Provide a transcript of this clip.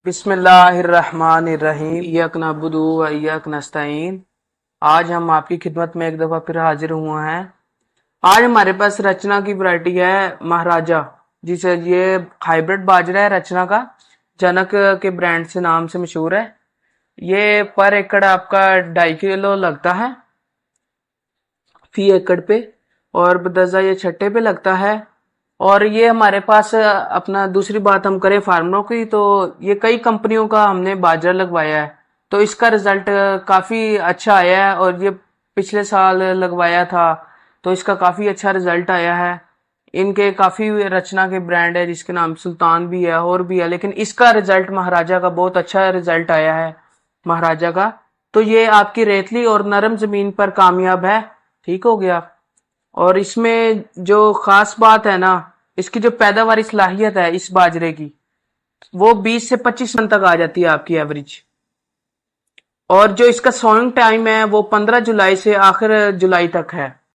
बिस्मिल्लाहिर्रहमानिर्रहीम इय्याक नअबुदु व इय्याक नस्तईन। आज हम आपकी खिदमत में एक दफ़ा फिर हाजिर हुए हैं। आज हमारे पास रचना की वैरायटी है महाराजा, जिसे ये हाइब्रिड बाजरा है रचना का। जनक के ब्रांड से नाम से मशहूर है। ये पर एकड़ आपका 2.5 किलो लगता है फी एकड़ पे, और बदजा ये छट्टे पे लगता है। और ये हमारे पास अपना दूसरी बात हम करें फार्मरों की, तो ये कई कंपनियों का हमने बाजरा लगवाया है, तो इसका रिजल्ट काफी अच्छा आया है। और ये पिछले साल लगवाया था तो इसका काफी अच्छा रिजल्ट आया है। इनके काफी रचना के ब्रांड है जिसके नाम सुल्तान भी है और भी है, लेकिन इसका रिजल्ट महाराजा का बहुत अच्छा रिजल्ट आया है महाराजा का। तो ये आपकी रेतली और नरम जमीन पर कामयाब है। ठीक हो गया। और इसमें जो खास बात है ना, इसकी जो पैदावारी सलाहियत है इस बाजरे की, वो 20 से 25 मन तक आ जाती है आपकी एवरेज। और जो इसका सोइंग टाइम है वो 15 जुलाई से आखिर जुलाई तक है।